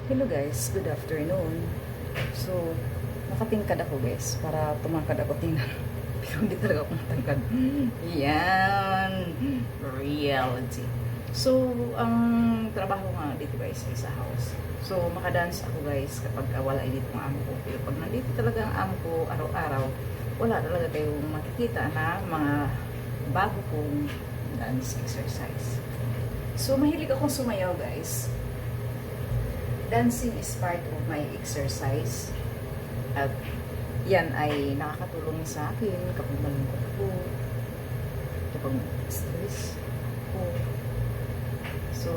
Hello guys, good afternoon. So, nakatingkad ako guys, para tumangkad ako tingnan. Pero hindi talaga ako matangkad. Yan! Reality. So, ang trabaho nga dito guys ay sa house. So, makadance ako guys kapag wala dito ang amo ko. Pero pag nandito talaga ang amo ko araw-araw, wala talaga kayong makikita na mga bago kong dance exercise. So, mahilig akong sumayaw guys. Dancing is part of my exercise at yan ay nakakatulong sa akin kapag malungkot ako, kapag stress ako. So,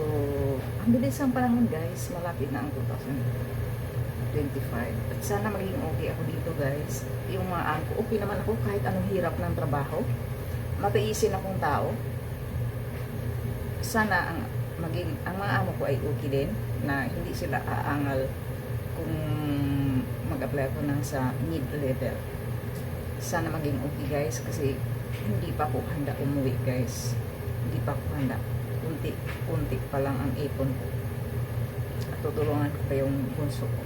ang bilis ang panahon guys, malapit na ang 2025 at sana maging okay ako dito guys. Yung mga ako, okay naman ako kahit anong hirap ng trabaho, matiisin akong tao. Sana ang mga amo ko ay okay din, na hindi sila aangal kung mag-apply ako ng sa mid-level. Sana maging okay guys, kasi hindi pa ako handa umuwi guys. Hindi pa ako handa. Unti pa lang ang ipon ko. At tutulungan ko pa yung bunso ko.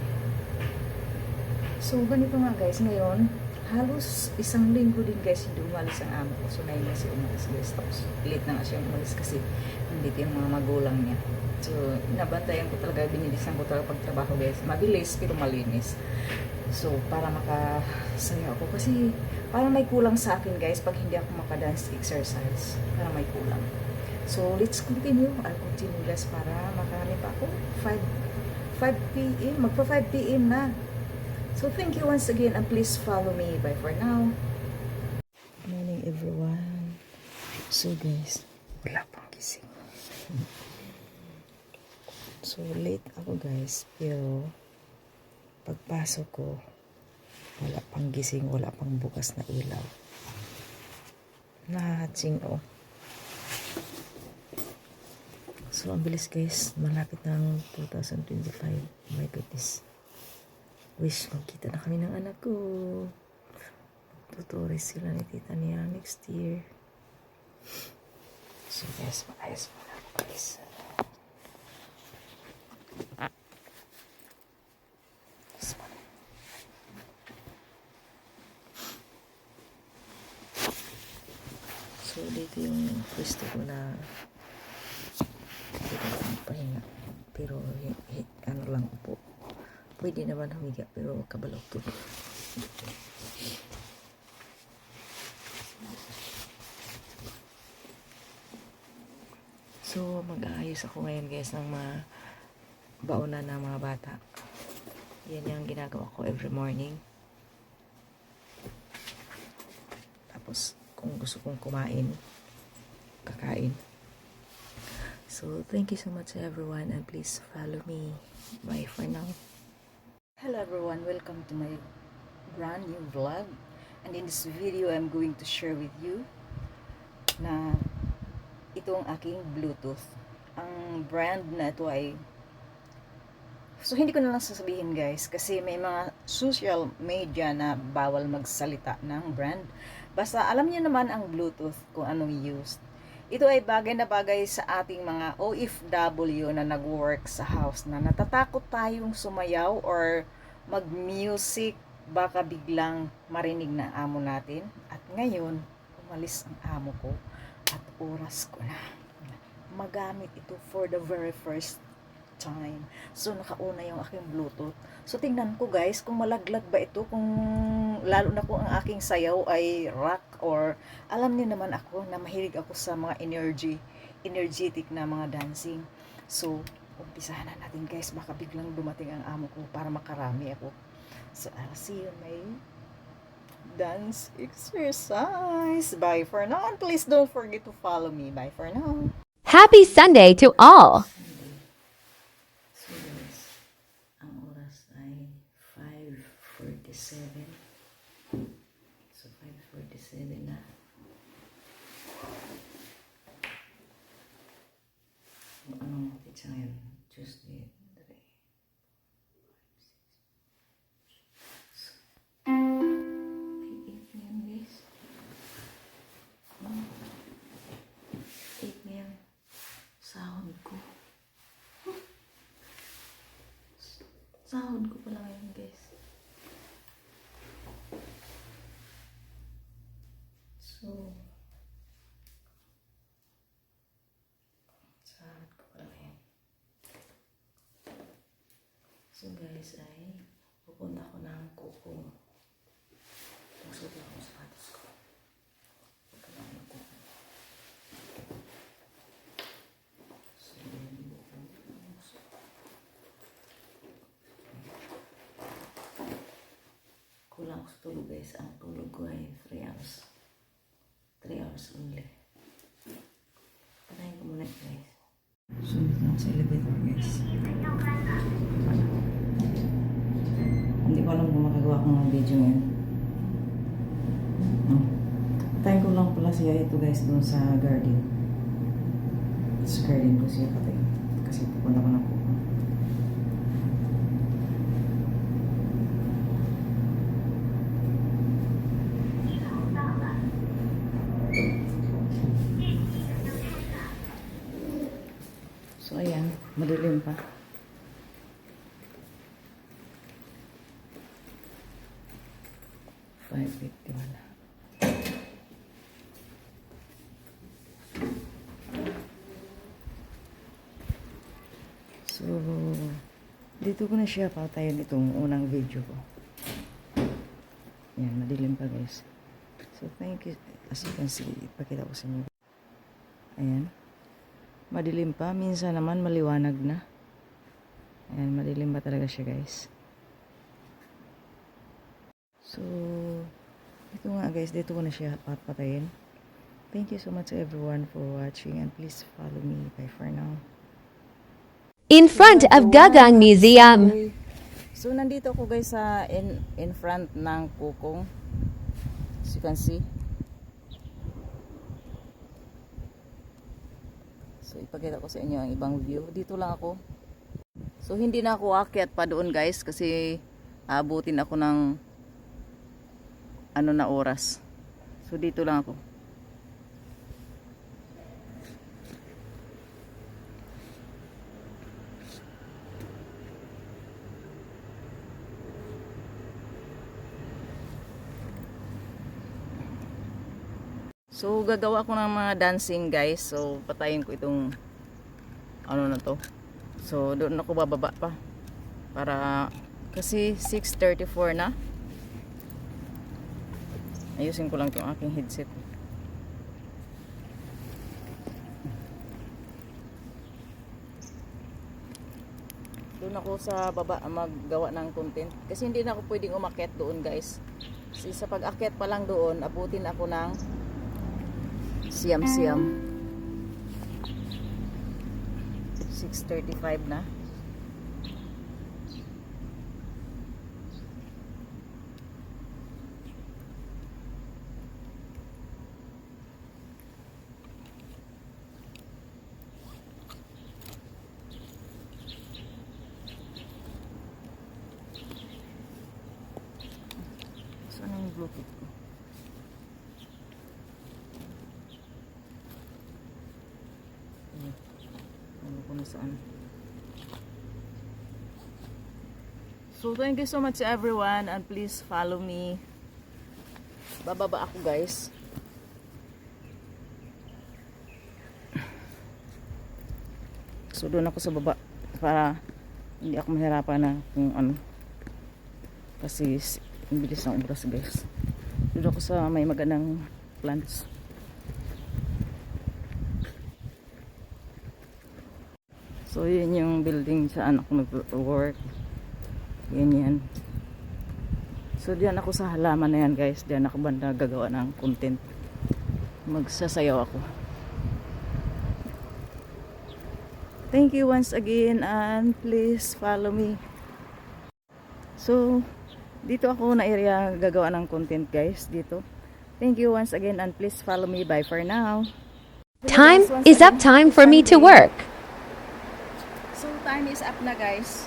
So, ganito nga guys, ngayon, halos isang linggo din guys hindi umalis ang amo ko. So, 9 na siya umalis guys. Tapos, late na nga siya umalis kasi nandito yung mga magulang niya. So, nabantayan ko talaga, binilisan ko talaga pagtrabaho guys. Mabilis pero malinis. So, para makasaya ako. Kasi, parang may kulang sa akin guys pag hindi ako makadance exercise. Parang may kulang. So, let's continue. I'll continue guys para makarami pa ako. 5 p.m. Magpa 5 p.m. na. So, thank you once again and please follow me. Bye for now. Good morning everyone. So guys, wala pang gising. So, late ako guys, pero pagpasok ko, wala pang gising, wala pang bukas na ilaw. Nahahatsing oh. So, ang bilis guys, malapit ng 2025. My goodness. Wish magkita na kami ng anak ko. Tuturis sila ni tita niya next year. So guys, maayos mo na ako guys. So, dito yung pwesto ko na dito akong pahinga. Pero, ano lang po. Pwede naman humiga, pero kabalok to. So, mag-aayos ako ngayon guys ng mga baonan ng mga bata. Yan yung ginagawa ko every morning. Tapos, kung gusto kong kumain, kakain. So, thank you so much everyone and please follow me. Bye for now. Hello everyone, welcome to my brand new vlog. And in this video, I'm going to share with you na itong aking Bluetooth. Ang brand na ito ay, so hindi ko na lang sasabihin guys, kasi may mga social media na bawal magsalita ng brand. Basta alam niyo naman ang Bluetooth kung anong used. Ito ay bagay na bagay sa ating mga OFW na nag-work sa house, na natatakot tayong sumayaw or mag-music, baka biglang marinig ng amo natin. At ngayon, umalis ang amo ko at oras ko na magamit ito for the very first time. So, nakauna yung aking Bluetooth. So, tingnan ko guys, kung malaglag ba ito, kung lalo na kung ang aking sayaw ay rock, or alam niyo naman ako na mahilig ako sa mga energetic na mga dancing. So, umpisahan na natin guys, baka biglang dumating ang amo ko para makarami ako. So, I'll see you in my dance exercise. Bye for now, and please don't forget to follow me. Bye for now. Happy Sunday to all! So guys, ang oras ay 5:47. So 5:47 na. Anong pizza ngayon? Tuesday. 8 ngayon guys. 8 ngayon. Sahod ko. Sahod ko pala ngayon, guys. So, sahod ko pala ngayon. So, guys, ay pupunta ko ng Kukong. Masod lang ang sapatos ko. Pupunta lang ng Kukong. So, yun yung Kukong. Kulang ko sa tulog, guys. Ang tulog ko ay 3 hours. 3 hours only. Patayin ko muna, guys. So, dito lang sa elevator, guys. Hindi ko alam kung makagawa ko ng video ngayon. Patayin ko lang pala siya ito, guys, doon sa garden. Sa garden ko siya patayin. Kasi pupunta ko ng Kuko. So, ayan. Madilim pa. $5.51. So, dito ko na siya patayin itong unang video ko. Ayan, madilim pa, guys. So, thank you. As you can see, ipakita ko sa inyo. Ayan. Madilim pa. Minsan naman maliwanag na. Ayan, madilim pa talaga siya, guys. So, ito nga, guys. Dito ko na siya papatayin. Thank you so much everyone for watching. And please follow me. Bye for now. In front of Gagang Museum. So, nandito ako, guys, sa in front ng Kukong. As you can see. So, ipakita ko sa inyo ang ibang view. Dito lang ako. So, hindi na ako aakyat pa doon, guys, kasi aabutin ako ng ano na oras. So, dito lang ako. So, gagawa ko ng mga dancing, guys. So, patayin ko itong ano na to. So, doon ako bababa pa. Para, kasi 6:34 na. Ayusin ko lang itong aking headset. Doon ako sa baba maggawa ng content. Kasi hindi na ako pwedeng umakyat doon, guys. Kasi sa pag-akyat pa lang doon, abutin ako ng siyam-siyam. 6:35 na. Saan yung Bluetooth ko? Ano ko na saan? So, thank you so much everyone and please follow me. Bababa ako, guys. So, doon ako sa baba para hindi ako mahirapan na kung ano. Kasi ang bilis ng oras, guys. Doon ako sa may magandang plants. So, yun yung building saan ako nag-work. Yan. So, diyan ako sa halaman na yan, guys. Diyan ako banda gagawa ng content. Magsasayaw ako. Thank you once again and please follow me. So, dito ako na area gagawa ng content, guys. Dito. Thank you once again and please follow me. Bye for now. Time is up. Time for me to work. So, time is up na, guys.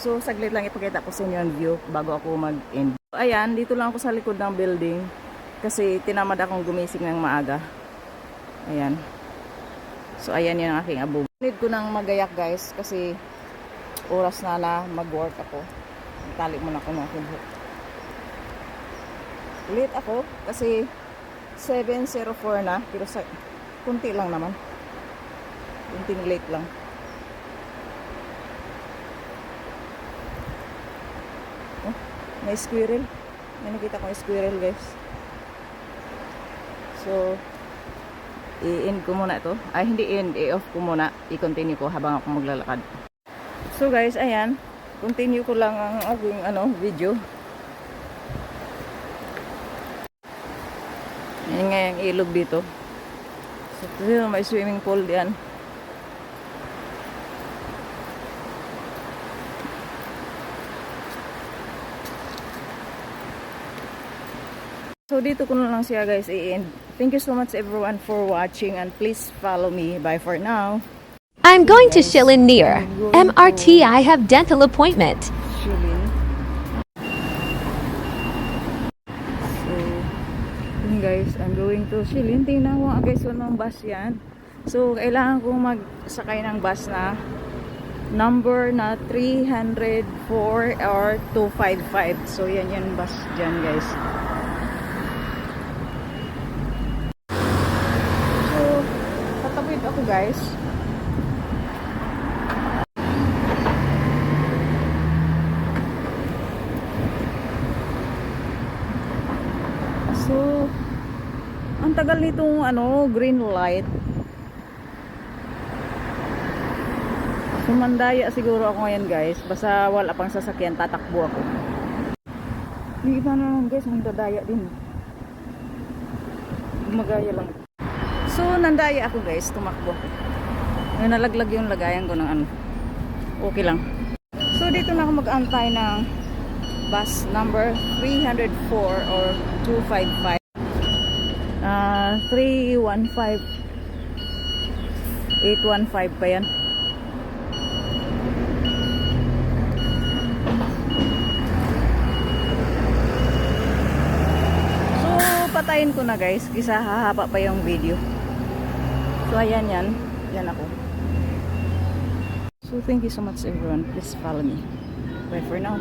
So, saglit lang ipakita ko sa inyo ang view bago ako mag-end. Ayan, dito lang ako sa likod ng building kasi tinamad akong gumising ng maaga. Ayan. So, ayan yung aking abog. Need ko nang magayak, guys, kasi oras na mag-work ako. Tali muna ako ng aking buhok. Late ako kasi 7:04 na, pero sa kunti lang naman. Kunting late lang. Oh, may squirrel. May nakita kong squirrel, guys. So, i-end ko muna ito. Ay, hindi end. I-off ko muna. I-continue ko habang ako maglalakad. So, guys, ayan. Continue ko lang ang aking video. Ayan nga yung ilog dito. So, may swimming pool diyan. So, dito ko na lang siya, guys, i-end. Thank you so much everyone for watching and please follow me. Bye for now. I'm going to Shilin near MRT. I have dental appointment. Shilin. So, yun guys, I'm going to Shilin. Tingnan ko guys, ng bus yan. So, kailangan kong magsakay ng bus na number na 304 or 255. So, yan yung bus dyan, guys. So, tatawid ako, guys. So, ang tagal nitong green light. Sumandaya siguro ako ngayon, guys. Basta wala pang sasakyan, tatakbo ako. Yung iba naman, guys, nandadaya din. Gumagaya lang. So, nandaya ako, guys. Tumakbo ako. Ngayon nalaglag yung lagayan ko ng okay lang. So, dito na ako mag-antay ng bus number 304 or 255. 315 815 pa yan. So, patayin ko na, guys, kisa hahaba pa yung video. So, ayan yan. Yan ako. So, thank you so much everyone. Please follow me. Bye for now.